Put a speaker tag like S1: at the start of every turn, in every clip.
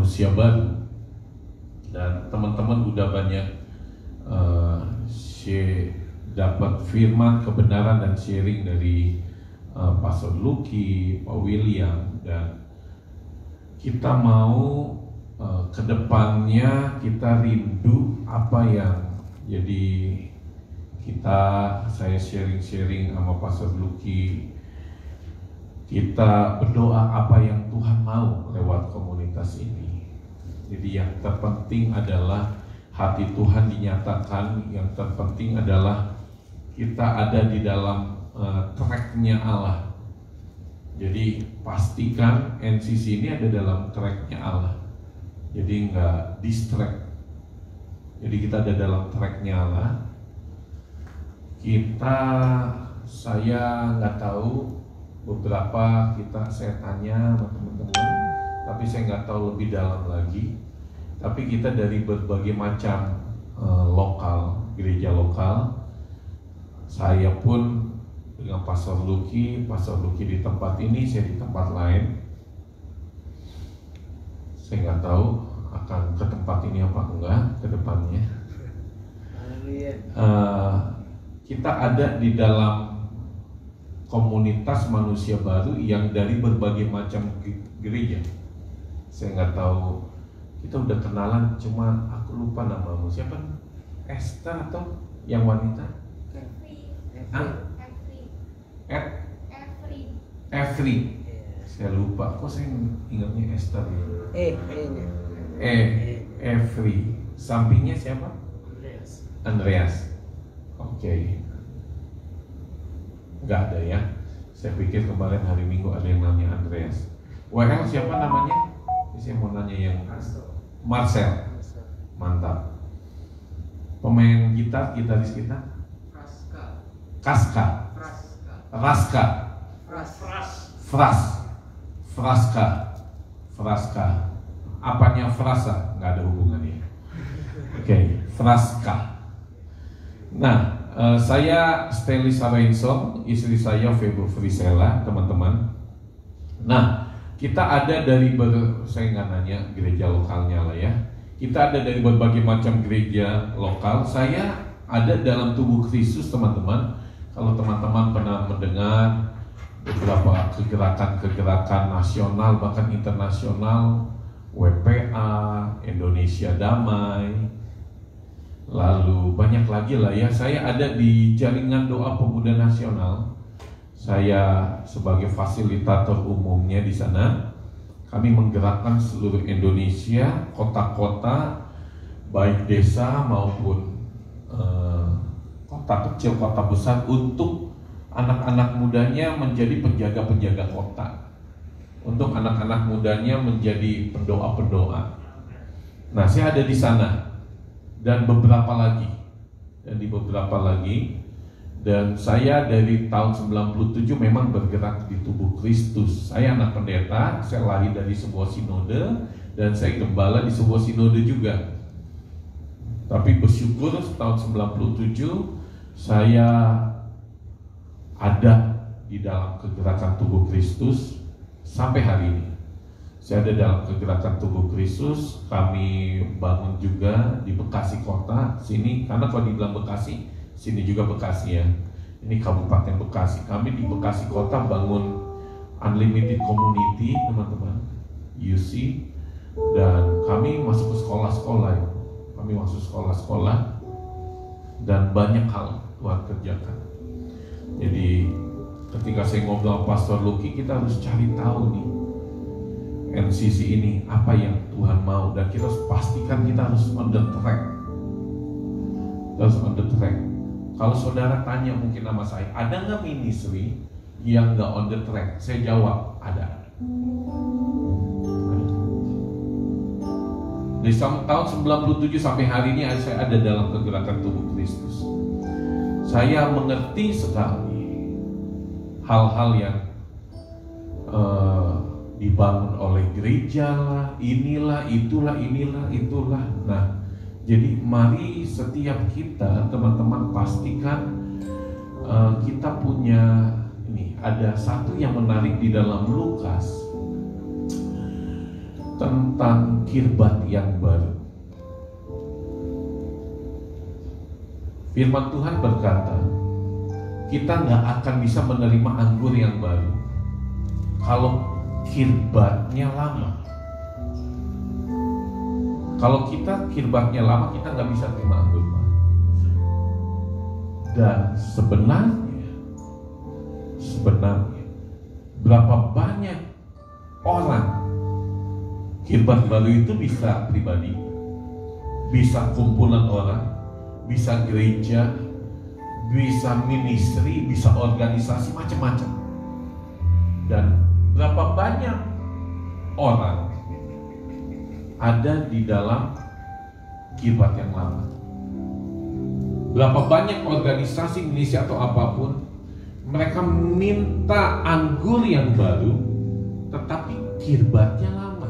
S1: manusia baru. Dan teman-teman udah banyak dapat firman kebenaran dan sharing dari Pastor Lucky, Pak William, dan kita mau kedepannya kita rindu apa yang jadi saya sharing sama Pastor Lucky, kita berdoa apa yang Tuhan mau lewat komunitas ini. Jadi yang terpenting adalah hati Tuhan dinyatakan, yang terpenting adalah kita ada di dalam tracknya Allah. Jadi pastikan NCC ini ada dalam tracknya Allah. Jadi nggak distract. Jadi kita ada dalam tracknya Allah. Saya nggak tahu, beberapa saya tanya sama teman-teman, tapi saya nggak tahu lebih dalam lagi. Tapi kita dari berbagai macam gereja lokal. Saya pun dengan Pastor Lucky di tempat ini, saya di tempat lain. Saya nggak tahu akan ke tempat ini apa enggak ke depannya. Kita ada di dalam komunitas manusia baru yang dari berbagai macam gereja. Saya nggak tahu, kita udah kenalan, cuma aku lupa namamu. Siapa? Esther atau yang wanita? Every. Saya lupa. Kok saya ingatnya Esther ya? Every. Sampingnya siapa? Andreas. Oke. Nggak ada ya. Saya pikir kemarin hari Minggu ada yang namanya Andreas. WL siapa namanya? Saya mau nanya yang Marcel. Mantap. Pemain gitar, gitaris kita? Fraska. Apanya frasa? Nggak ada hubungannya. Oke, Fraska. Nah, saya Stanley Sarainsong, istri saya Febo Frisella, teman-teman. Nah, kita ada dari saya nggak nanya gereja lokalnya lah ya. Kita ada dari berbagai macam gereja lokal. Saya ada dalam tubuh Kristus, teman-teman. Kalau teman-teman pernah mendengar beberapa kegerakan nasional bahkan internasional, WPA, Indonesia Damai, lalu banyak lagi lah ya. Saya ada di jaringan doa pemuda nasional. Saya sebagai fasilitator umumnya di sana. Kami menggerakkan seluruh Indonesia, kota-kota, baik desa maupun kota kecil, kota besar, untuk anak-anak mudanya menjadi penjaga-penjaga kota, untuk anak-anak mudanya menjadi pendoa-pendoa. Nah, saya ada di sana dan beberapa lagi, dan saya dari tahun 97 memang bergerak di tubuh Kristus. Saya anak pendeta, saya lahir dari sebuah sinode, dan saya gembala di sebuah sinode juga. Tapi bersyukur tahun 97 saya ada di dalam kegerakan tubuh Kristus sampai hari ini. Saya ada dalam kegerakan tubuh Kristus. Kami bangun juga di Bekasi kota sini, karena kalau dibilang Bekasi, sini juga Bekasi ya. Ini Kabupaten Bekasi. Kami di Bekasi kota bangun Unlimited Community, teman-teman, UC, dan kami masuk ke sekolah-sekolah ya. Kami masuk sekolah-sekolah dan banyak hal Tuhan kerjakan. Jadi ketika saya ngobrol sama Pastor Lucky, kita harus cari tahu nih NCC ini apa yang Tuhan mau, dan kita harus pastikan kita harus on the track. Kalau saudara tanya mungkin sama saya, ada nggak ministry yang nggak on the track? Saya jawab, ada. Dari tahun 97 sampai hari ini saya ada dalam kegerakan tubuh Kristus. Saya mengerti sekali hal-hal yang dibangun oleh gereja lah, inilah, itulah. Nah, jadi mari setiap kita, teman-teman, pastikan kita punya ini. Ada satu yang menarik di dalam Lukas. tentang kirbat yang baru. Firman Tuhan berkata, kita nggak akan bisa menerima anggur yang baru kalau kirbatnya lama. Kalau kita kirbatnya lama, kita nggak bisa terima anggur baru. Dan sebenarnya berapa banyak orang kirbat baru itu bisa pribadi, bisa kumpulan orang, bisa gereja, bisa ministry, bisa organisasi, macam-macam. Dan berapa banyak orang ada di dalam kirbat yang lama. Berapa banyak organisasi, ministry atau apapun, mereka minta anggur yang baru, tetapi kirbatnya lama.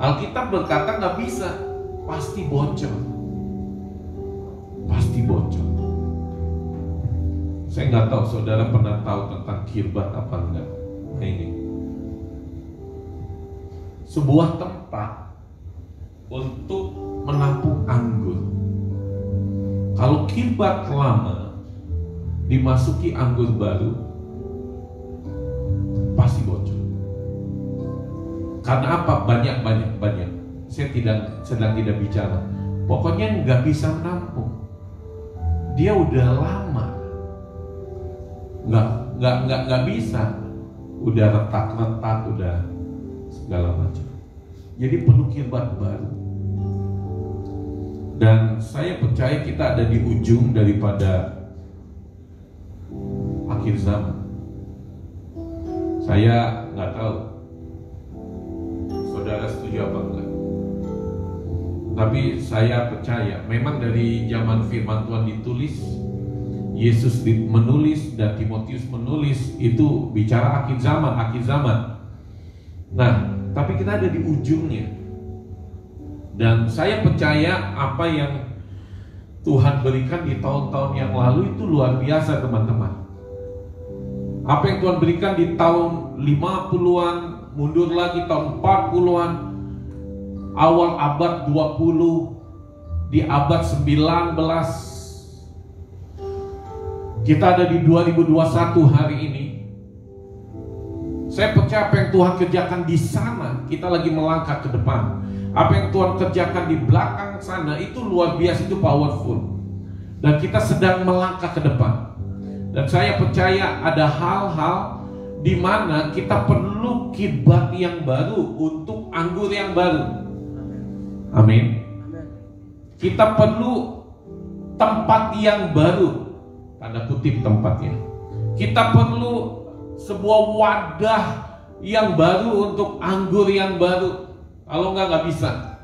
S1: Alkitab berkata nggak bisa, pasti bocor. Pasti bocor. Saya nggak tahu saudara pernah tahu tentang kirbat apa enggak. Nah ini sebuah tempat untuk menampung anggur. Kalau kirbat lama dimasuki anggur baru, pasti bocor. Karena apa? Banyak. Saya sedang tidak bicara. Pokoknya nggak bisa menampung. Dia udah lama, nggak bisa, udah retak, udah segala macam. Jadi perlu kirbat baru. Dan saya percaya kita ada di ujung daripada akhir zaman. Saya nggak tahu saudara setuju apa enggak. Tapi saya percaya memang dari zaman firman Tuhan ditulis, Yesus menulis dan Timotius menulis, itu bicara akhir zaman. Nah, tapi kita ada di ujungnya. Dan saya percaya apa yang Tuhan berikan di tahun-tahun yang lalu itu luar biasa, teman-teman. Apa yang Tuhan berikan di tahun 50-an, mundur lagi tahun 40-an, awal abad 20, di abad 19, kita ada di 2021 hari ini. Saya percaya apa yang Tuhan kerjakan di sana, kita lagi melangkah ke depan. Apa yang Tuhan kerjakan di belakang sana itu luar biasa, itu powerful. Dan kita sedang melangkah ke depan. Dan saya percaya ada hal-hal di mana kita perlu kirbat yang baru untuk anggur yang baru. Amin. Kita perlu tempat yang baru, tanda kutip tempatnya. Kita perlu sebuah wadah yang baru untuk anggur yang baru. Kalau nggak bisa.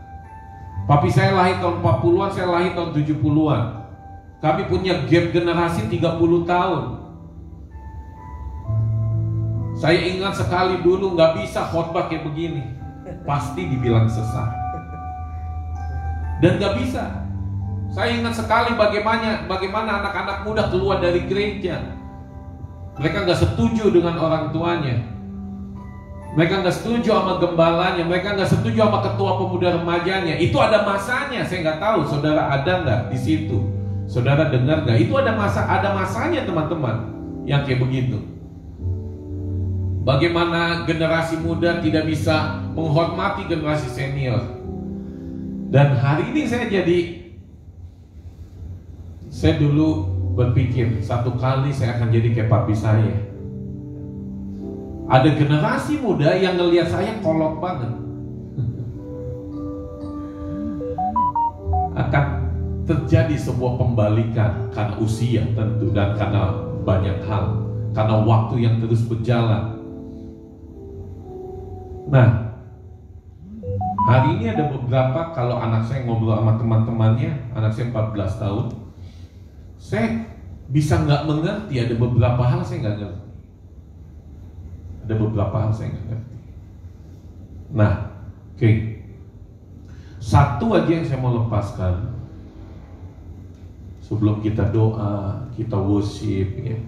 S1: Papi saya lahir tahun 40-an, saya lahir tahun 70-an. Kami punya gap generasi 30 tahun. Saya ingat sekali dulu nggak bisa khotbah kayak begini, pasti dibilang sesat. Dan nggak bisa. Saya ingat sekali bagaimana anak-anak muda keluar dari gereja. Mereka nggak setuju dengan orang tuanya. Mereka nggak setuju sama gembalanya, mereka nggak setuju sama ketua pemuda remajanya. Itu ada masanya. Saya nggak tahu saudara ada nggak di situ. Saudara dengar nggak? Itu ada masanya, teman-teman, yang kayak begitu. Bagaimana generasi muda tidak bisa menghormati generasi senior. Dan hari ini saya dulu berpikir satu kali saya akan jadi kayak papi saya. Ada generasi muda yang ngelihat saya kolot banget. Akan terjadi sebuah pembalikan karena usia tentu dan karena banyak hal, karena waktu yang terus berjalan. Nah, hari ini ada beberapa, kalau anak saya ngobrol sama teman-temannya, anak saya 14 tahun, saya bisa nggak mengerti, ada beberapa hal saya nggak ngerti. Ada beberapa hal saya nggak ngerti. Nah, oke. Satu aja yang saya mau lepaskan sebelum kita doa, kita worship, ya.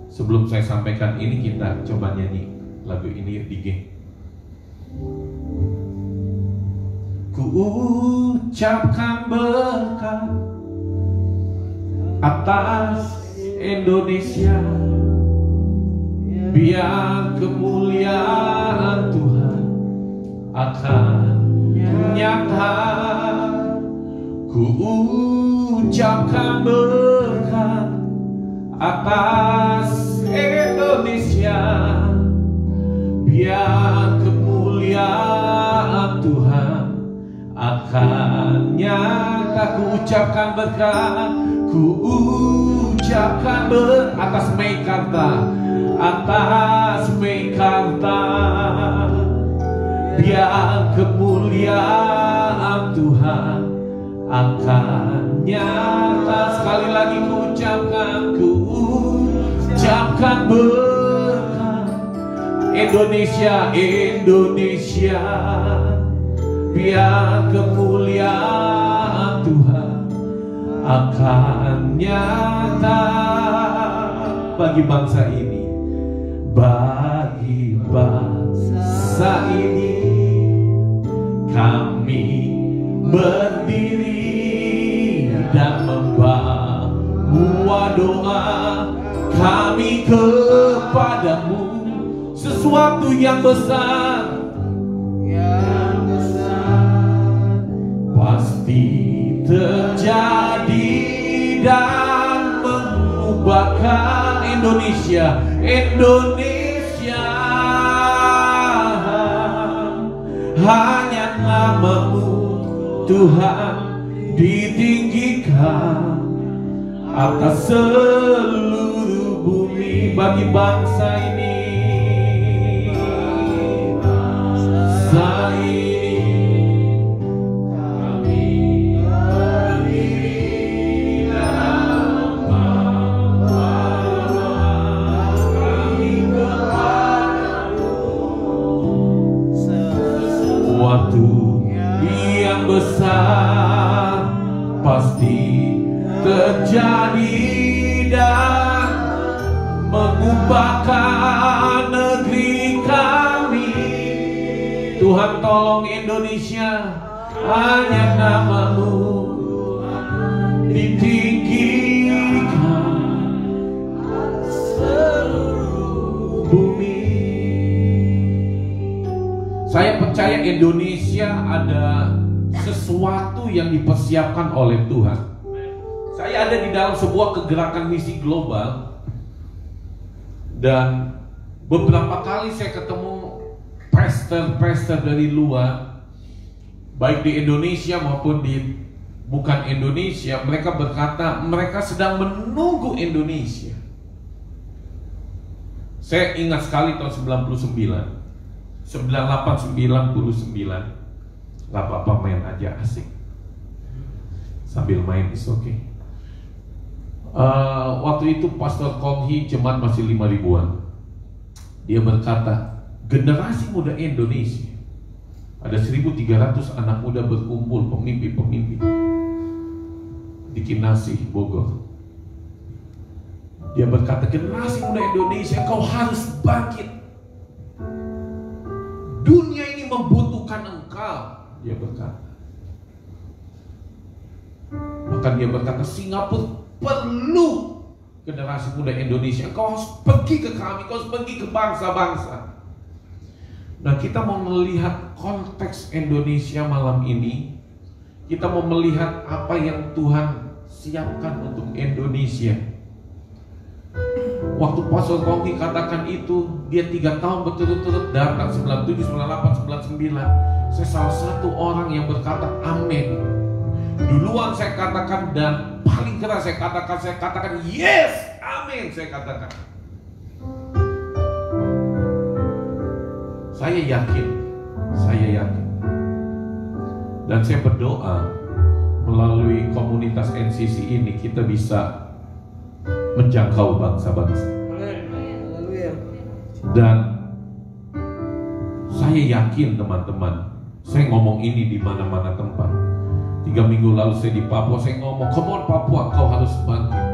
S1: Sebelum saya sampaikan ini, kita coba nyanyi lagu ini di geng. Ku ucapkan berkat atas Indonesia, biar kemuliaan Tuhan akan nyata. Ku ucapkan berkat atas Indonesia, biar kemuliaan Tuhan akan nyata. Ku ucapkan berkat, ku ucapkan berkat atas Meikarta, atas Meikarta, biar kemuliaan Tuhan akan nyata. Sekali lagi ku ucapkan berkat Indonesia, Indonesia, biar kemuliaan Tuhan akan nyata bagi bangsa ini, bagi bangsa ini. Kami berdiri dan membawa doa kami kepadamu, sesuatu yang besar, pasti terjadi dan mengubahkan Indonesia. Indonesia, hanya namamu Tuhan ditinggikan atas seluruh bumi. Bagi bangsa ini, bangsa ini, kami berdiri dan membawa kami kepadamu, sesuatu yang besar pasti terjadi dan mengubahkan negeri kami. Tuhan tolong Indonesia, hanya namamu ditinggikan seluruh bumi. Saya percaya Indonesia ada sesuatu yang dipersiapkan oleh Tuhan. Saya ada di dalam sebuah kegerakan misi global, dan beberapa kali saya ketemu pastor-pastor dari luar, baik di Indonesia maupun di bukan Indonesia. Mereka berkata mereka sedang menunggu Indonesia. Saya ingat sekali tahun 99, 98, 99. Gak apa-apa, main aja, asik. Sambil main is okay. Waktu itu Pastor Konghi jemaat masih 5.000-an. Dia berkata, generasi muda Indonesia, ada 1.300 anak muda berkumpul, pemimpin-pemimpin di Kinasih, Bogor. Dia berkata, generasi muda Indonesia, kau harus bangkit. Dunia ini membutuhkan engkau. Dia berkata. Bahkan dia berkata, Singapura perlu generasi muda Indonesia. Kau harus pergi ke kami, kau harus pergi ke bangsa-bangsa. Nah, kita mau melihat konteks Indonesia malam ini. Kita mau melihat apa yang Tuhan siapkan untuk Indonesia. Waktu Pastor Konghi katakan itu, dia 3 tahun berturut-turut datang, 97, 98, 99. Saya salah satu orang yang berkata amin. Duluan saya katakan, dan paling keras saya katakan yes, amin, saya katakan. Saya yakin. Dan saya berdoa melalui komunitas NCC ini kita bisa menjangkau bangsa-bangsa. Dan saya yakin teman-teman, saya ngomong ini di mana-mana tempat. 3 minggu lalu saya di Papua, saya ngomong, come on Papua, kau harus bangkit.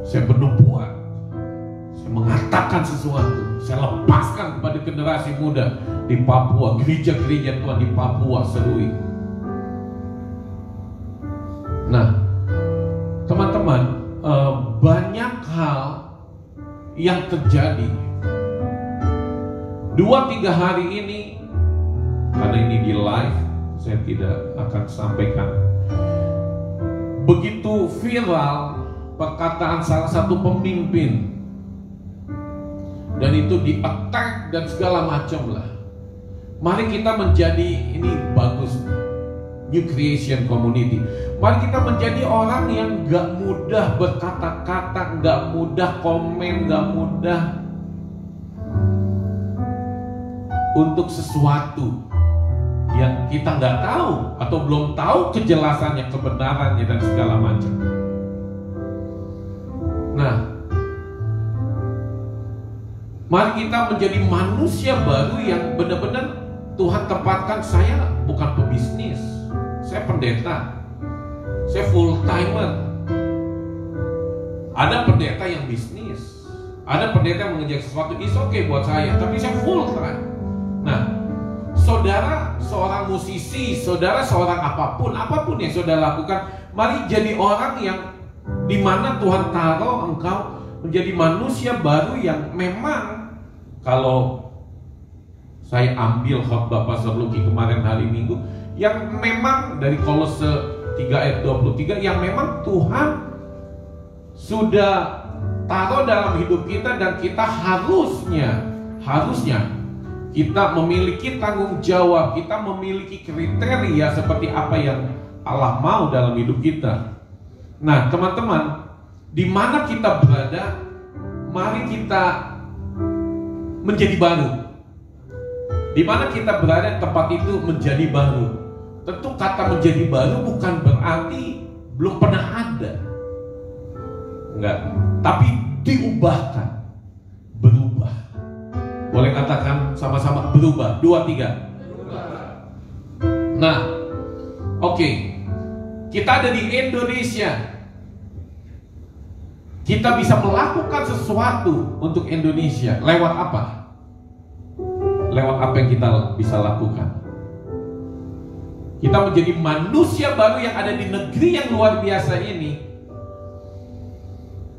S1: Saya bernubuat, saya mengatakan sesuatu. Saya lepaskan kepada generasi muda di Papua, gereja-gereja Tuhan di Papua Serui. Nah, teman-teman, banyak hal yang terjadi. 2-3 hari ini, karena ini di live, saya tidak akan sampaikan. Begitu viral perkataan salah satu pemimpin, dan itu di-attack dan segala macam lah. Mari kita menjadi, ini bagus, New Creation Community. Mari kita menjadi orang yang gak mudah berkata-kata, gak mudah komen, gak mudah untuk sesuatu yang kita nggak tahu atau belum tahu kejelasannya, kebenarannya dan segala macam. Nah, mari kita menjadi manusia baru yang benar-benar Tuhan tempatkan. Saya bukan pebisnis, saya pendeta, saya full timer. Ada pendeta yang bisnis, ada pendeta yang mengejar sesuatu, is okay buat saya, tapi saya full time. Nah, saudara seorang musisi, saudara seorang apapun yang saudara lakukan, mari jadi orang yang dimana Tuhan taruh engkau menjadi manusia baru yang memang, kalau saya ambil khotbah Pastor Luki kemarin hari Minggu, yang memang dari Kolose 3 ayat 23, yang memang Tuhan sudah taruh dalam hidup kita, dan kita harusnya kita memiliki tanggung jawab, kita memiliki kriteria seperti apa yang Allah mau dalam hidup kita. Nah, teman-teman, di mana kita berada, mari kita menjadi baru. Di mana kita berada, tempat itu menjadi baru. Tentu kata menjadi baru bukan berarti belum pernah ada. Enggak, tapi diubahkan, berubah. Boleh katakan sama-sama berubah. 2, 3. Nah, oke. Kita ada di Indonesia. Kita bisa melakukan sesuatu untuk Indonesia. Lewat apa? Lewat apa yang kita bisa lakukan? Kita menjadi manusia baru yang ada di negeri yang luar biasa ini.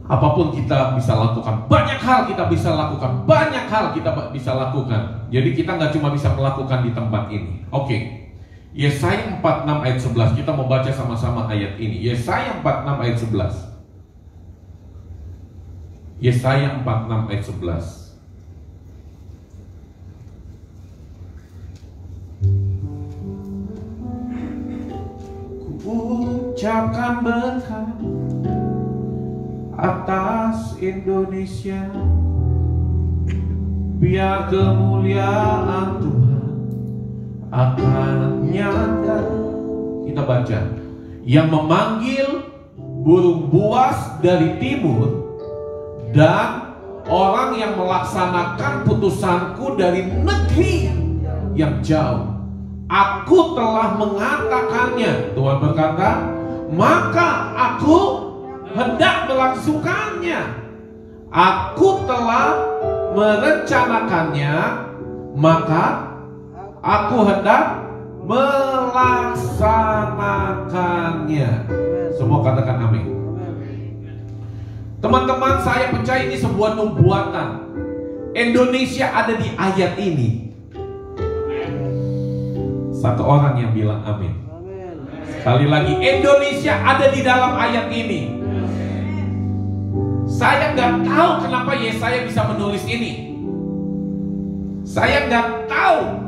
S1: Apapun kita bisa lakukan, banyak hal kita bisa lakukan, banyak hal kita bisa lakukan. Jadi kita nggak cuma bisa melakukan di tempat ini. Oke, Yesaya 46 ayat 11, kita mau baca sama-sama ayat ini. Yesaya 46 ayat 11. Yesaya 46 ayat 11. Ucapkan berkat atas Indonesia, biar kemuliaan Tuhan akan nyata. Kita baca, yang memanggil burung buas dari timur dan orang yang melaksanakan putusanku dari negeri yang jauh. Aku telah mengatakannya, Tuhan berkata, maka aku hendak melangsungkannya. Aku telah merencanakannya, maka aku hendak melaksanakannya. Semua katakan amin. Teman-teman, saya percaya ini sebuah nubuatan. Indonesia ada di ayat ini. Satu orang yang bilang amin. Sekali lagi, Indonesia ada di dalam ayat ini. Saya nggak tahu kenapa Yesaya bisa menulis ini. Saya nggak tahu.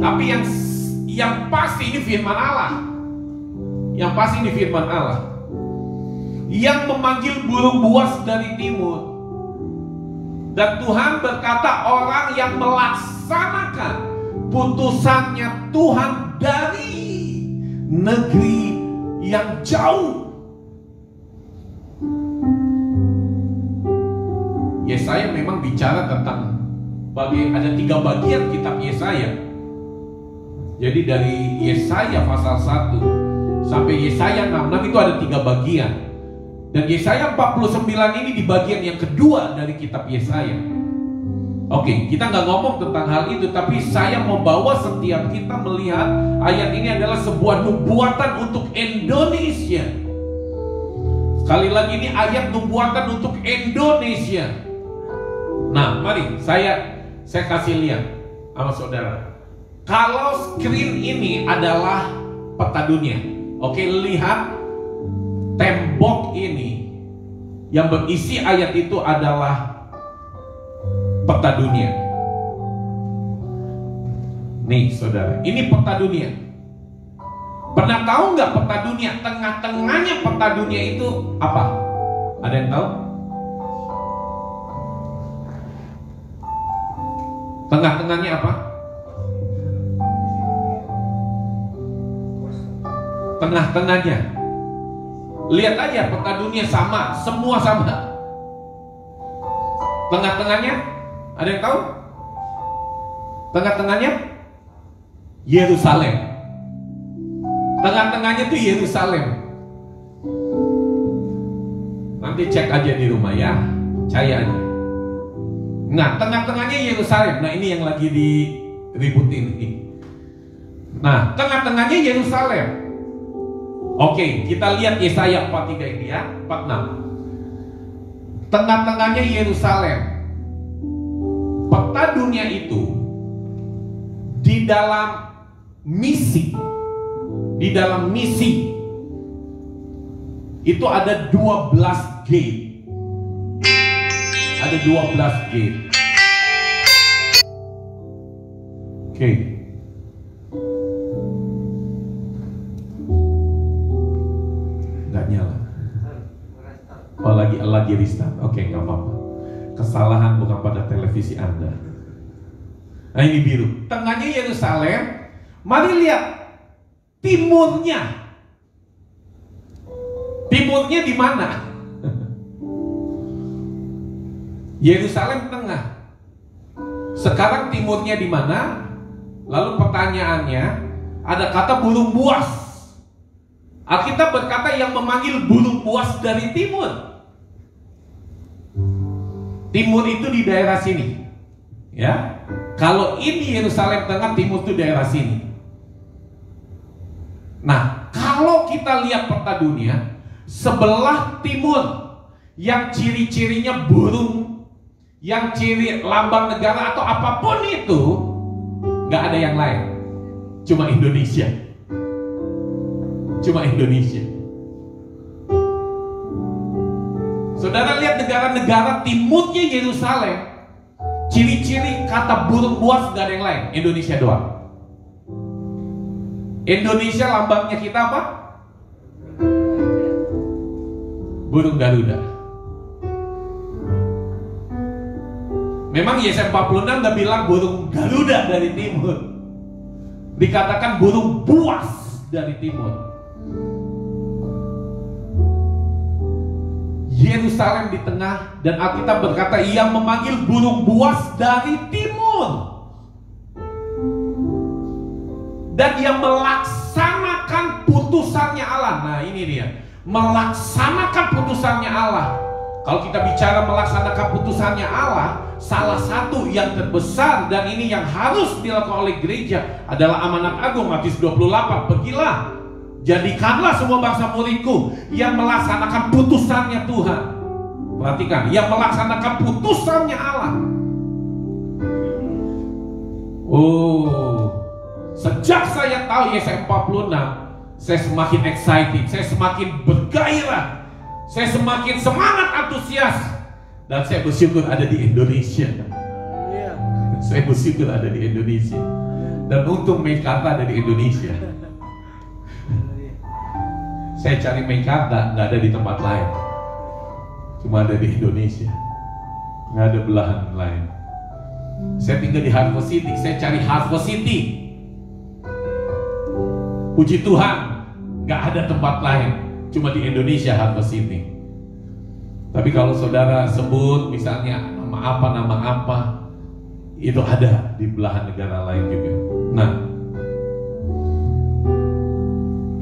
S1: Tapi yang pasti ini firman Allah. Yang pasti ini firman Allah. Yang memanggil burung buas dari timur. Dan Tuhan berkata, orang yang melaksanakan putusannya Tuhan dari negeri yang jauh. Yesaya memang bicara tentang ada 3 bagian kitab Yesaya. Jadi dari Yesaya pasal 1 sampai Yesaya 66 itu ada 3 bagian. Dan Yesaya 49 ini di bagian yang kedua dari kitab Yesaya. Oke, kita nggak ngomong tentang hal itu, tapi saya mau bawa setiap kita melihat ayat ini adalah sebuah nubuatan untuk Indonesia. Sekali lagi, ini ayat nubuatan untuk Indonesia. Nah, mari saya kasih lihat sama saudara. Kalau screen ini adalah peta dunia, oke, lihat tembok ini yang berisi ayat itu adalah peta dunia. Nih saudara, ini peta dunia. Pernah tahu nggak peta dunia? Tengah-tengahnya peta dunia itu apa? Ada yang tahu? Tengah-tengahnya apa? Tengah-tengahnya, lihat aja peta dunia sama, semua sama. Tengah-tengahnya, ada yang tahu? Tengah-tengahnya Yerusalem. Tengah-tengahnya itu Yerusalem. Nanti cek aja di rumah ya, percaya aja. Nah, tengah-tengahnya Yerusalem. Nah, ini yang lagi diributin ini. Nah, tengah-tengahnya Yerusalem. Oke, kita lihat Yesaya 43 ini ya, 46. Tengah-tengahnya Yerusalem. Peta dunia itu di dalam misi, itu ada 12 gate. Ada 12 gate. Oke. Nggak nyala. Oh, lagi restart. Oke, nggak apa-apa. Kesalahan bukan pada televisi Anda. Nah, ini biru. Tengahnya Yerusalem. Mari lihat timurnya. Timurnya di mana? Yerusalem tengah. Sekarang timurnya di mana? Lalu pertanyaannya, ada kata burung buas. Alkitab berkata yang memanggil burung buas dari timur. Timur itu di daerah sini, ya. Kalau ini Yerusalem tengah, timur itu daerah sini. Nah, kalau kita lihat peta dunia, sebelah timur yang ciri-cirinya burung, yang ciri lambang negara atau apapun itu, nggak ada yang lain, cuma Indonesia. Cuma Indonesia. Saudara lihat negara-negara timurnya Yerusalem, ciri-ciri kata burung buas gak ada yang lain, Indonesia doang. Indonesia lambangnya kita apa? Burung Garuda. Memang Yesaya 46 gak bilang burung Garuda dari timur, dikatakan burung buas dari timur. Yerusalem di tengah, dan Alkitab berkata ia memanggil burung buas dari timur, dan ia melaksanakan putusannya Allah. Nah, ini dia, melaksanakan putusannya Allah. Kalau kita bicara melaksanakan putusannya Allah, salah satu yang terbesar dan ini yang harus dilakukan oleh gereja adalah amanat agung Matius 28. Pergilah, jadikanlah semua bangsa muridku, yang melaksanakan putusannya Tuhan. Perhatikan, yang melaksanakan putusannya Allah. Oh, sejak saya tahu Yesaya 46, saya semakin excited, saya semakin bergairah, saya semakin semangat, antusias, dan saya bersyukur ada di Indonesia. Saya bersyukur ada di Indonesia, dan untung Meikarta ada di Indonesia. Saya cari Meikarta, nggak ada di tempat lain, cuma ada di Indonesia, nggak ada belahan lain. Saya tinggal di Harvest City, saya cari Harvest City. Puji Tuhan, nggak ada tempat lain, cuma di Indonesia Harvest City. Tapi kalau saudara sebut misalnya nama apa, itu ada di belahan negara lain juga. Nah,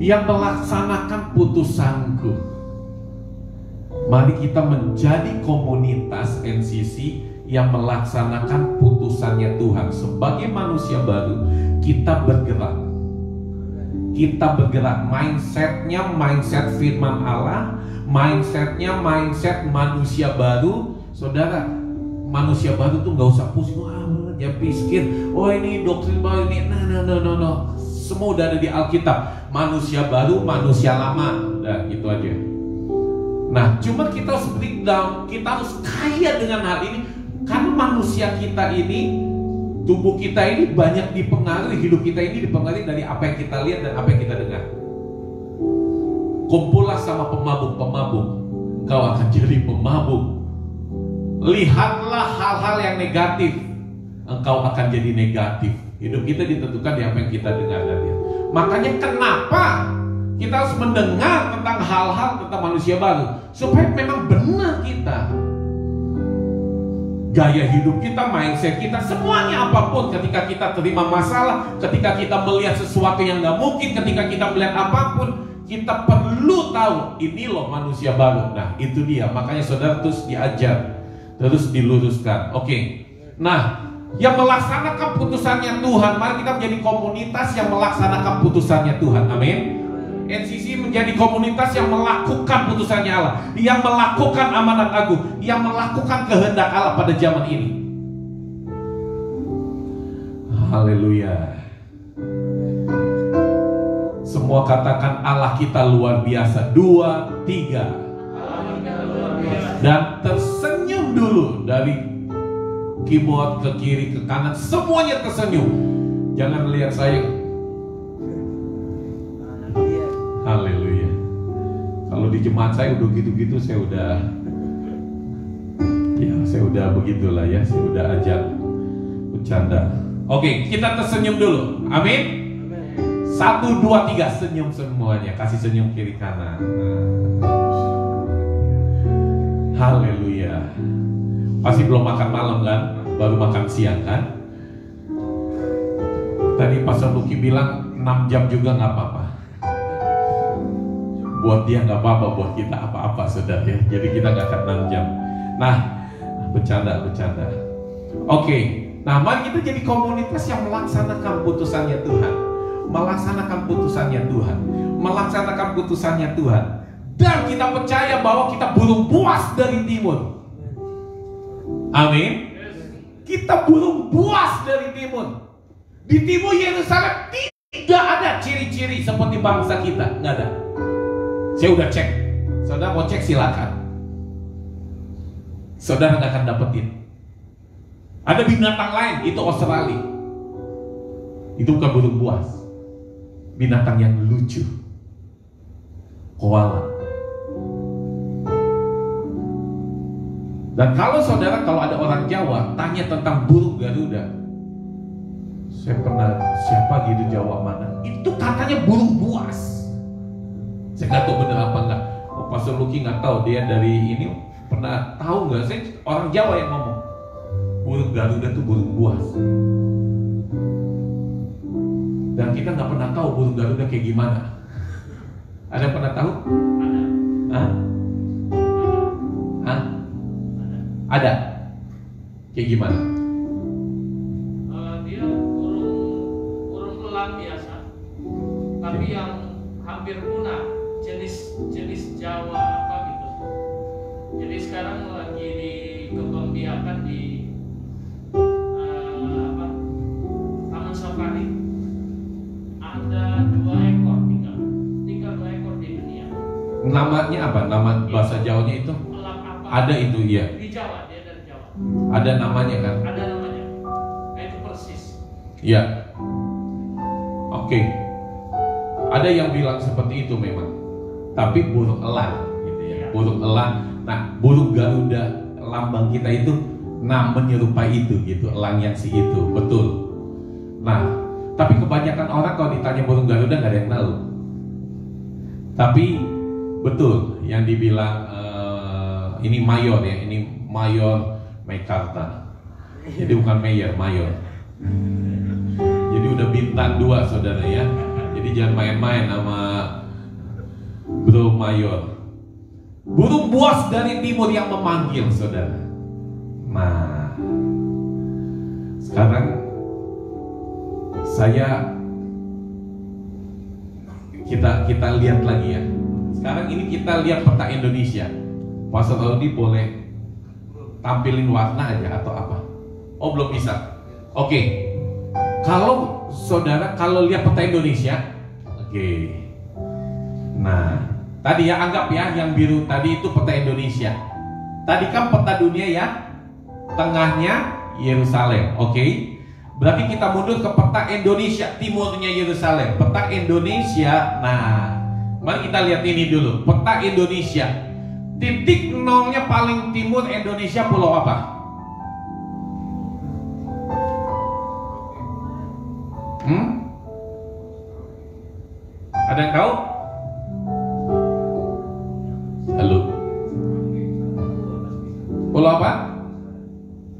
S1: yang melaksanakan putusanku. Mari kita menjadi komunitas NCC yang melaksanakan putusannya Tuhan. Sebagai manusia baru, kita bergerak. Kita bergerak, mindsetnya mindset firman Allah, mindsetnya mindset manusia baru. Saudara, manusia baru tuh gak usah pusing, dia pikir, oh ini doktrin baru ini, no. Semua udah ada di Alkitab. Manusia baru, manusia lama, udah gitu aja. Nah, cuma kita harus breakdown, kita harus kaya dengan hal ini. Karena manusia kita ini, tubuh kita ini banyak dipengaruhi, hidup kita ini dipengaruhi dari apa yang kita lihat dan apa yang kita dengar. Kumpullah sama pemabuk-pemabuk, kau akan jadi pemabuk. Lihatlah hal-hal yang negatif, engkau akan jadi negatif. Hidup kita ditentukan di apa yang kita dengar dan lihat. Makanya kenapa kita harus mendengar tentang hal-hal tentang manusia baru, supaya memang benar kita, gaya hidup kita, mindset kita, semuanya apapun. Ketika kita terima masalah, ketika kita melihat sesuatu yang gak mungkin, ketika kita melihat apapun, kita perlu tahu ini loh manusia baru. Nah itu dia, makanya saudara terus diajar, terus diluruskan. Oke. Nah, yang melaksanakan putusannya Tuhan, mari kita menjadi komunitas yang melaksanakan putusannya Tuhan. Amin. NCC menjadi komunitas yang melakukan putusannya Allah, yang melakukan amanat agung, yang melakukan kehendak Allah pada zaman ini. Haleluya. Semua katakan Allah kita luar biasa. 2, 3. Dan tersenyum dulu, dari keyboard ke kiri ke kanan, semuanya tersenyum. Jangan lihat saya. Haleluya. Kalau di jemaat saya udah gitu-gitu, saya udah begitulah ya, saya udah ajak bercanda. Oke, kita tersenyum dulu. Amin. 1, 2, 3, senyum semuanya. Kasih senyum kiri kanan. Haleluya. Pasti belum makan malam kan? Baru makan siang kan? Tadi Pastor Luki bilang 6 jam juga gak apa-apa. Buat dia gak apa-apa, buat kita apa-apa saudara ya. Jadi kita gak akan 6 jam. Nah, bercanda. Oke. Nah, mari kita jadi komunitas yang melaksanakan putusannya Tuhan. Melaksanakan putusannya Tuhan. Melaksanakan putusannya Tuhan. Dan kita percaya bahwa kita burung buas dari timur. Amin. Kita burung buas dari timur. Di timur Yerusalem tidak ada ciri-ciri seperti bangsa kita. Nggak ada. Saya udah cek. Saudara mau cek silakan. Saudara nggak akan dapetin. Ada binatang lain, itu Australia. Itu bukan burung buas. Binatang yang lucu. Koala. Dan kalau ada orang Jawa tanya tentang burung Garuda, saya pernah, siapa gitu Jawa mana, itu katanya burung buas. Saya nggak tahu benar apa enggak. Pastor Luki nggak tahu, dia dari ini pernah tahu nggak? Saya orang Jawa yang ngomong burung Garuda itu burung buas. Dan kita nggak pernah tahu burung Garuda kayak gimana. Ada yang pernah tahu? Ada. Kayak gimana?
S2: Dia burung elang biasa, tapi yang hampir punah, jenis Jawa apa gitu. Jadi sekarang lagi dikembangbiakan di Taman Safari. Ada 2 ekor, tinggal 2 ekor di dunia.
S1: Namanya apa? Nama bahasa Jawanya itu?
S2: Elang apa?
S1: Ada itu ya.
S2: Di Jawa, dia dari Jawa.
S1: Ada namanya kan?
S2: Ada namanya. Nah, itu persis.
S1: Iya. Oke. Ada yang bilang seperti itu memang. Tapi burung elang gitu ya. Burung elang. Nah, burung Garuda lambang kita itu menyerupai itu gitu, elang yang si itu. Betul. Nah, tapi kebanyakan orang kalau ditanya burung Garuda nggak ada yang tahu. Tapi betul yang dibilang ini mayor ya, ini mayor Mekarta. Jadi bukan mayor, mayor. Jadi udah bintang 2 saudara ya. Jadi jangan main-main sama bro mayor. Burung buas dari timur yang memanggil saudara. Nah, Sekarang kita lihat lagi ya. Sekarang ini kita lihat peta Indonesia. Pastor Audi boleh tampilin warna aja atau apa? Oh, belum bisa. Oke. Kalau saudara lihat peta Indonesia, oke. Nah, tadi ya anggap ya yang biru tadi itu peta Indonesia. Tadi kan peta dunia ya. Tengahnya Yerusalem, oke? Berarti kita mundur ke peta Indonesia, timurnya Yerusalem, peta Indonesia. Nah, mari kita lihat ini dulu, peta Indonesia. Titik nolnya paling timur Indonesia pulau apa? Ada yang tahu? Halo? Pulau apa?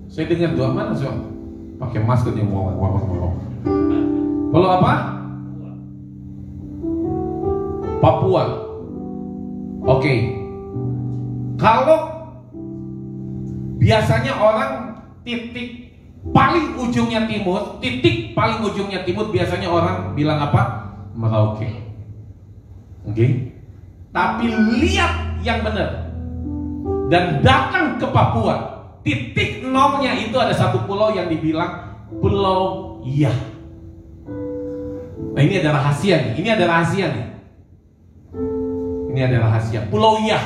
S1: Saya dengar dua mana so? Pakai masker yang mau. Pulau apa? Papua. Oke. Kalau biasanya orang titik paling ujungnya timur, biasanya orang bilang apa? Merauke. Oke. Tapi lihat yang benar. Dan datang ke Papua. Titik nolnya itu ada satu pulau yang dibilang Pulau Yah. Nah, ini ada rahasia nih. Ini ada rahasia. Pulau Yah.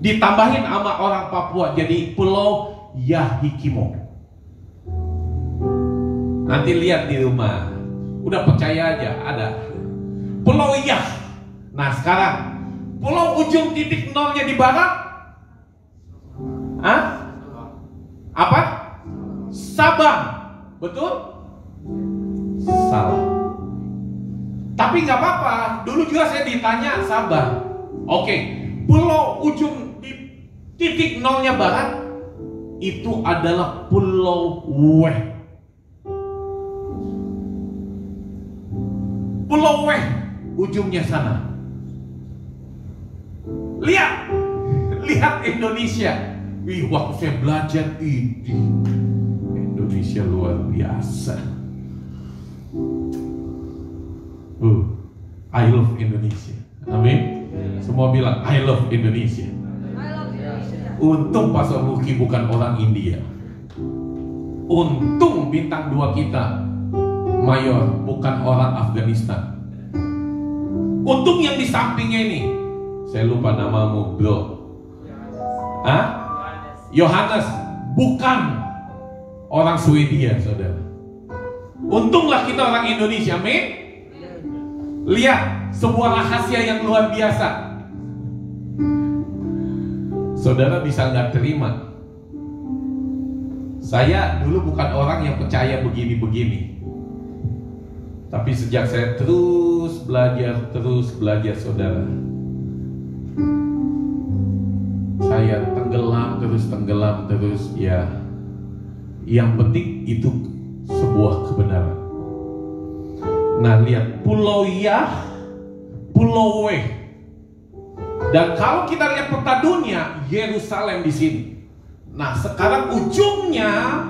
S1: Ditambahin sama orang Papua jadi Pulau Yahikimo. Nanti lihat di rumah. Udah percaya aja ada Pulau Yah. Nah, sekarang pulau ujung titik nolnya di barat. Apa? Sabang. Betul? Salah. Tapi nggak apa-apa. Dulu juga saya ditanya Sabang. Oke. Pulau ujung di titik nolnya barat itu adalah Pulau Weh. Pulau Weh ujungnya sana. Lihat Indonesia. Wih, waktu saya belajar ini Indonesia luar biasa. I love Indonesia. Amin. Semua bilang I love Indonesia. Untung Pastor Luki bukan orang India. Untung bintang 2 kita Mayor bukan orang Afghanistan. Untung yang di sampingnya ini, saya lupa namamu bro. Yohanes bukan orang Swedia, saudara. Untunglah kita orang Indonesia, amin. Lihat sebuah rahasia yang luar biasa. Saudara bisa nggak terima? Saya dulu bukan orang yang percaya begini-begini. Tapi sejak saya terus belajar, saudara, saya tenggelam terus ya. Yang penting itu sebuah kebenaran. Nah, lihat Pulau Yah, Pulau Weh. Dan kalau kita lihat peta dunia, Yerusalem di sini. Nah, sekarang ujungnya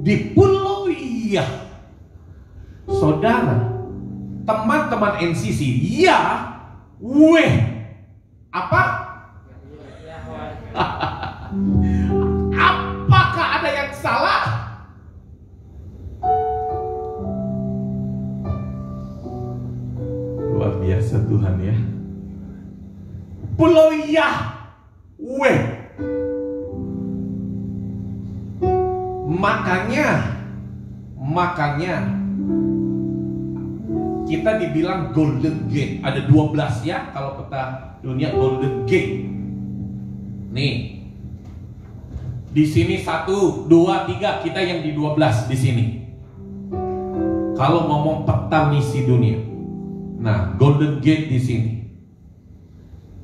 S1: di Pulau Yah. Saudara, teman-teman NCC, Yah, Weh. Apa? Apakah ada yang salah? Luar biasa Tuhan ya. Pulau Yahweh. Makanya kita dibilang Golden Gate. Ada 12 ya kalau peta dunia Golden Gate. Nih, di sini 1, 2, 3 kita yang di 12 di sini. Kalau ngomong peta misi dunia, nah Golden Gate di sini,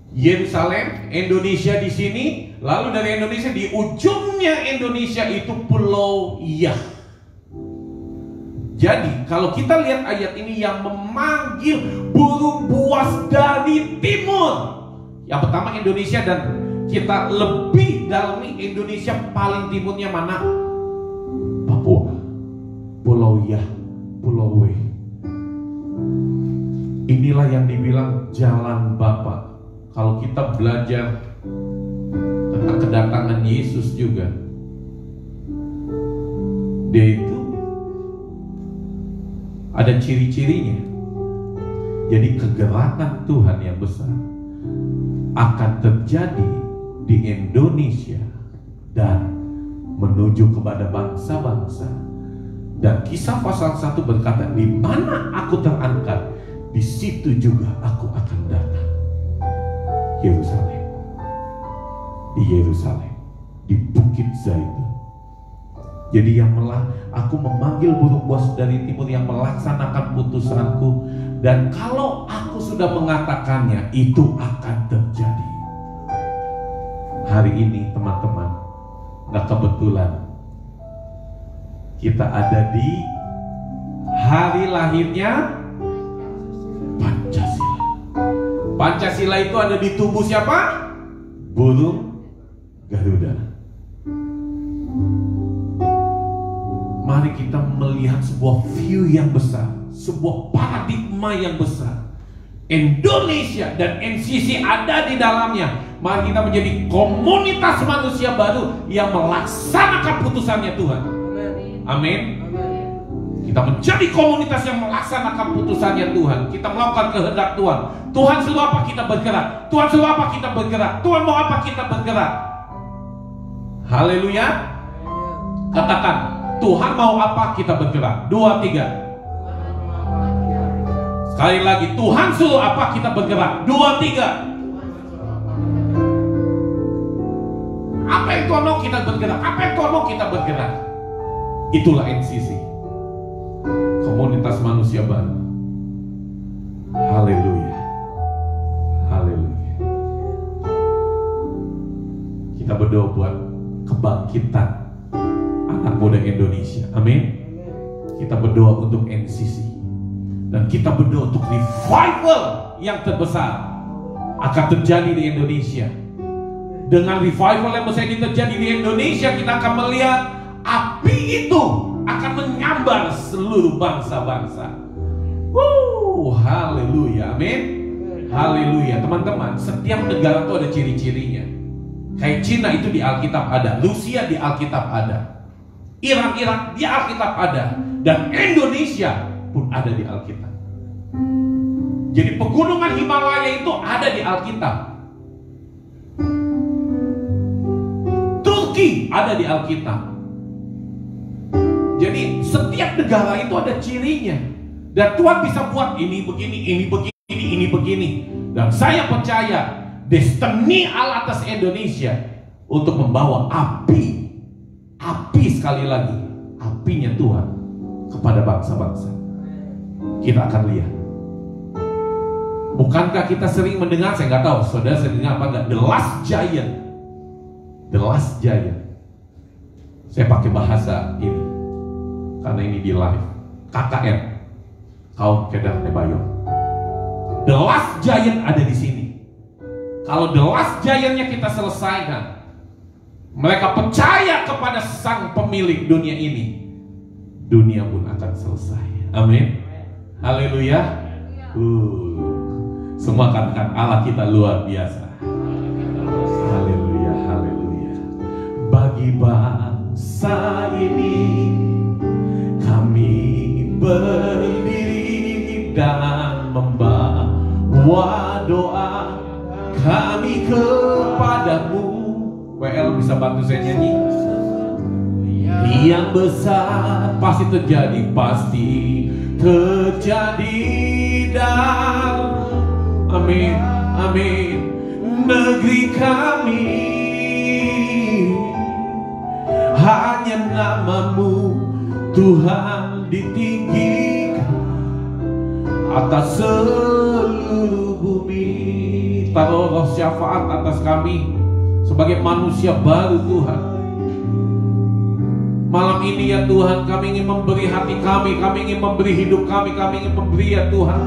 S1: Yerusalem, Indonesia di sini, lalu dari Indonesia di ujungnya Indonesia itu Pulau Yah. Jadi kalau kita lihat ayat ini yang memanggil burung buas dari timur, yang pertama Indonesia, dan kita lebih dalami Indonesia paling timurnya mana? Pulau Yah, Pulau W. Inilah yang dibilang jalan Bapa. Kalau kita belajar tentang kedatangan Yesus juga, dia itu ada ciri-cirinya. Jadi kegerakan Tuhan yang besar akan terjadi di Indonesia dan menuju kepada bangsa-bangsa. Dan Kisah pasal 1 berkata, di mana aku terangkat, di situ juga aku akan datang. Yerusalem, di Yerusalem, di Bukit Zaitun. Jadi aku memanggil burung buas dari timur yang melaksanakan putusanku, dan kalau aku sudah mengatakannya, itu akan terjadi. Hari ini teman-teman, gak kebetulan kita ada di hari lahirnya Pancasila. Pancasila itu ada di tubuh siapa? Burung Garuda. Mari kita melihat sebuah view yang besar, sebuah paradigma yang besar. Indonesia dan NCC ada di dalamnya. Mari kita menjadi komunitas manusia baru yang melaksanakan putusannya Tuhan. Amin. Kita menjadi komunitas yang melaksanakan putusannya Tuhan. Kita melakukan kehendak Tuhan. Tuhan suruh apa kita bergerak. Tuhan suruh apa kita bergerak. Tuhan mau apa kita bergerak. Haleluya. Katakan, Tuhan mau apa kita bergerak. 2, 3. Sekali lagi, Tuhan suruh apa kita bergerak. 2, 3. Apa yang Tuhan mau kita bergerak. Apa yang Tuhan mau kita bergerak. Itulah NCC, komunitas manusia baru. Haleluya. Haleluya. Kita berdoa buat kebangkitan anak muda Indonesia. Amin. Kita berdoa untuk NCC, dan kita berdoa untuk revival yang terbesar akan terjadi di Indonesia. Dengan revival yang besar ini terjadi di Indonesia, kita akan melihat api itu akan menyambar seluruh bangsa-bangsa. Haleluya, amin. Haleluya. Teman-teman, setiap negara itu ada ciri-cirinya. Kayak Cina itu di Alkitab ada, Rusia di Alkitab ada, Irak di Alkitab ada, dan Indonesia pun ada di Alkitab. Jadi pegunungan Himalaya itu ada di Alkitab. Turki ada di Alkitab. Jadi setiap negara itu ada cirinya. Dan Tuhan bisa buat ini begini, ini begini, ini begini. Dan saya percaya destiny Allah atas Indonesia untuk membawa api sekali lagi, apinya Tuhan kepada bangsa-bangsa. Kita akan lihat. Bukankah kita sering mendengar, saya nggak tahu saudara sering dengar apa enggak, The Last Giant. The Last Giant. Saya pakai bahasa ini karena ini di live. KKN, kaum Kedar Nebayon. The Last Giant ada di sini. Kalau The Last Giant-nya kita selesaikan, mereka percaya kepada sang pemilik dunia ini, dunia pun akan selesai. Amin. Haleluya. Semua katakan Allah kita luar biasa. Haleluya, haleluya. Bagi bangsa ini kami berdiri dan membawa doa kami kepadamu. WL bisa bantu saya nyanyi? Yang besar pasti terjadi, dan amin, amin. Negeri kami hanya namamu Tuhan ditinggikan atas seluruh bumi. Taruh roh syafaat atas kami sebagai manusia baru Tuhan. Malam ini ya Tuhan, kami ingin memberi hati kami ingin memberi hidup kami ingin memberi ya Tuhan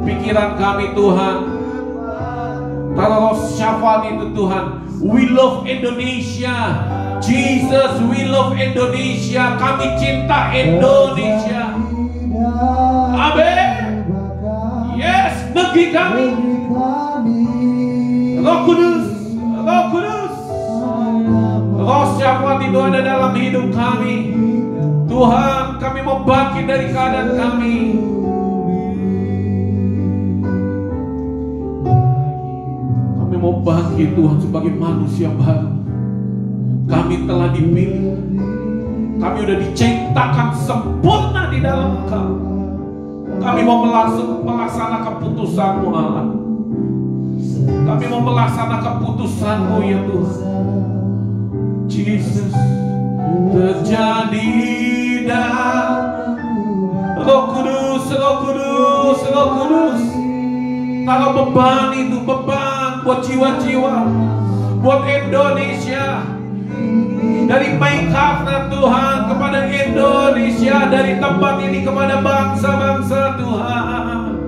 S1: pikiran kami Tuhan. Taruh roh syafaat itu Tuhan. We love Indonesia. Jesus, we love Indonesia. Kami cinta Indonesia. Amin. Yes, negeri kami. Roh Kudus, Roh Kudus. Roh syafat itu ada dalam hidup kami. Tuhan, kami mau bangkit dari keadaan kami. Kami mau bangkit Tuhan sebagai manusia baru. Kami telah dipilih. Kami udah diciptakan sempurna di dalam Engkau. Kami mau melaksanakan putusan-Mu Allah. Kami mau melaksanakan putusan-Mu ya Tuhan. Jesus, terjadi dan Roh Kudus, Roh Kudus, Roh Kudus. Kalau beban itu beban buat jiwa-jiwa, buat Indonesia. Dari Meikarta Tuhan kepada Indonesia, dari tempat ini kepada bangsa-bangsa Tuhan.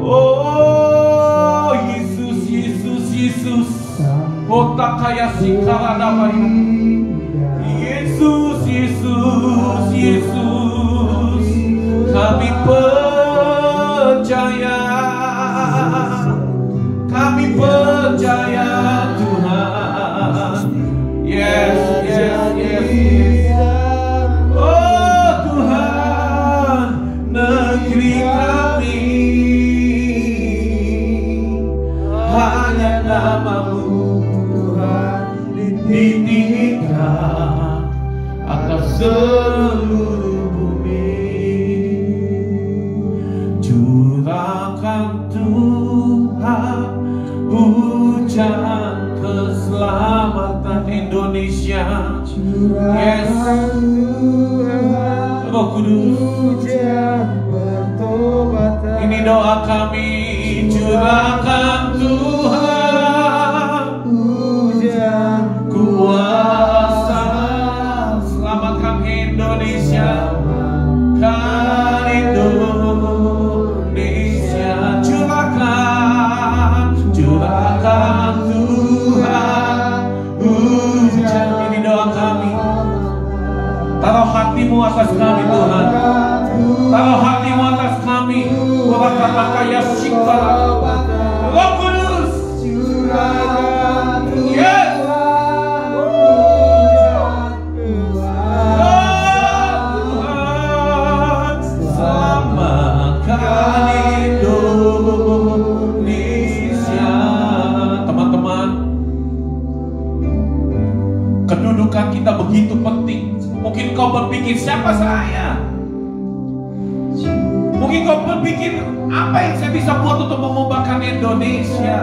S1: Oh Yesus, Yesus, Yesus. Kota kaya sikala damai. Yesus, Yesus, Yesus. Kami percaya. Kami percaya Tuhan. Yes, yes, yes, yes. Oh Tuhan, negeri kami hanya nama-Mu Tuhan ditinggikan atas seluruh bumi. Curahkan Tuhan hujan keselamatan Indonesia. Yes, Roh Kudus, ini doa kami. Curahkan Tuhan hujan kuasa, selamatkan Indonesia, kan Indonesia. Curahkan, curahkan Tuhan hujan. Ini doa kami. Taruh hati-Mu atas kami Tuhan. Taruh hati-Mu atas kami. Kata kaya sikala. Roh Kudus, yes. Tuhan, selamatkan Indonesia. Teman-teman, kedudukan kita begitu penting. Mungkin kau berpikir, siapa saya? Mungkin kau berpikir, apa yang saya bisa buat untuk mengubahkan Indonesia?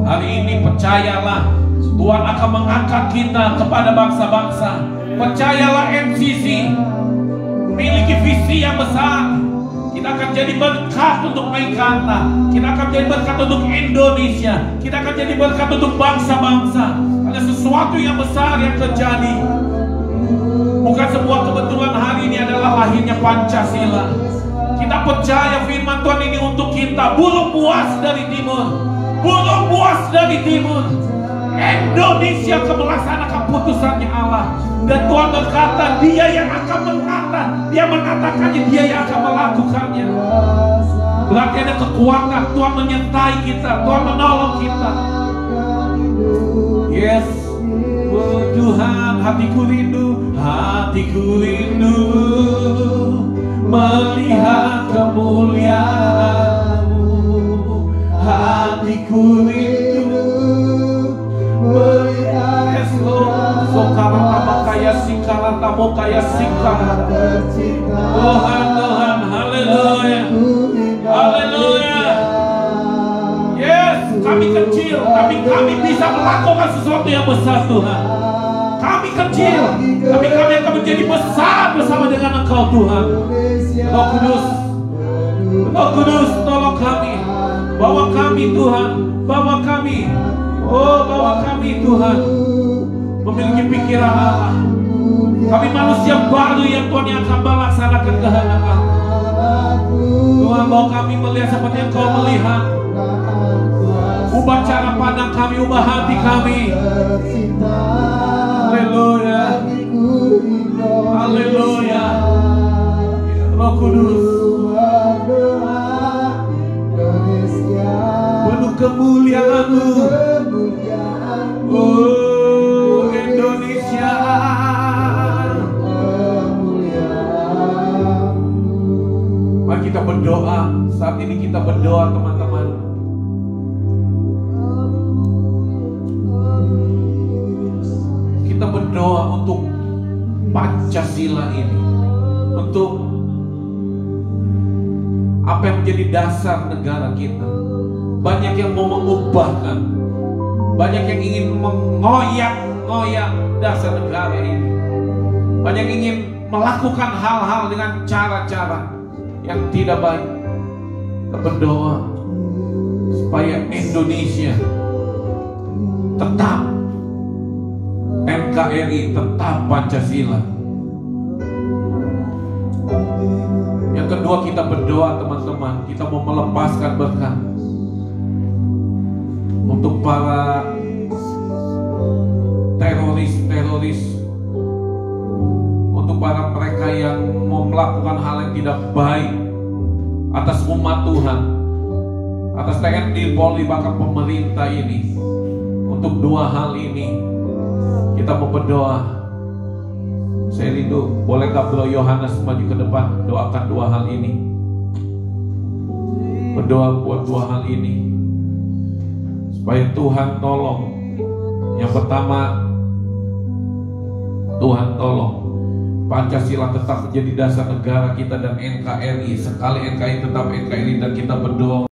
S1: Hari ini percayalah, Tuhan akan mengangkat kita kepada bangsa-bangsa. Percayalah, MCC miliki visi yang besar. Kita akan jadi berkat untuk Meikarta. Kita akan jadi berkat untuk Indonesia. Kita akan jadi berkat untuk bangsa-bangsa. Ada sesuatu yang besar yang terjadi. Bukan sebuah kebetulan hari ini adalah lahirnya Pancasila. Kita percaya firman Tuhan ini untuk kita. Burung buas dari timur, burung buas dari timur. Indonesia akan melaksanakan putusannya Allah. Dan Tuhan berkata, Dia yang akan mengatakan, Dia mengatakannya, Dia yang akan melakukannya. Berarti ada kekuatan. Tuhan menyertai kita, Tuhan menolong kita. Yes, oh Tuhan, hatiku rindu, hatiku rindu melihat kemuliaan-Mu. Hatiku rindu melihat Sokarata kaya sikarata mo kaya sikarata. Tuhan, Tuhan, haleluya, haleluya. Yes, kami kecil, tapi kami bisa melakukan sesuatu yang besar Tuhan. Kami kecil, tapi kami akan menjadi besar bersama dengan Engkau Tuhan. Roh Kudus, Roh Kudus, tolong kami, bawa kami Tuhan, bawa kami, oh bawa kami Tuhan, memiliki pikiran Allah. Kami manusia baru yang Tuhan yang akan melaksanakan kehendak Allah. Tuhan, bawa kami melihat seperti yang Kau melihat. Ubah cara pandang kami, ubah hati kami. Haleluya. Haleluya. Roh Kudus, penuh kemuliaan-Mu. Oh Indonesia. Mari kita berdoa. Saat ini kita berdoa, teman-teman. Kita berdoa untuk Pancasila ini, untuk apa yang menjadi dasar negara kita. Banyak yang mau mengubahkan, banyak yang ingin mengoyak-ngoyak dasar negara ini, banyak yang ingin melakukan hal-hal dengan cara-cara yang tidak baik. Kita berdoa supaya Indonesia tetap NKRI, tetap Pancasila. Yang kedua, kita berdoa, teman-teman, kita mau melepaskan berkat untuk para teroris, untuk para mereka yang mau melakukan hal yang tidak baik atas umat Tuhan, atas TNI, Polri, bahkan pemerintah ini. Untuk dua hal ini kita mau berdoa. Saya rindu, bolehkah Bro Yohanes maju ke depan, doakan dua hal ini. Berdoa buat dua hal ini, supaya Tuhan tolong. Yang pertama, Tuhan tolong Pancasila tetap menjadi dasar negara kita dan NKRI. Sekali NKRI tetap NKRI, dan kita berdoa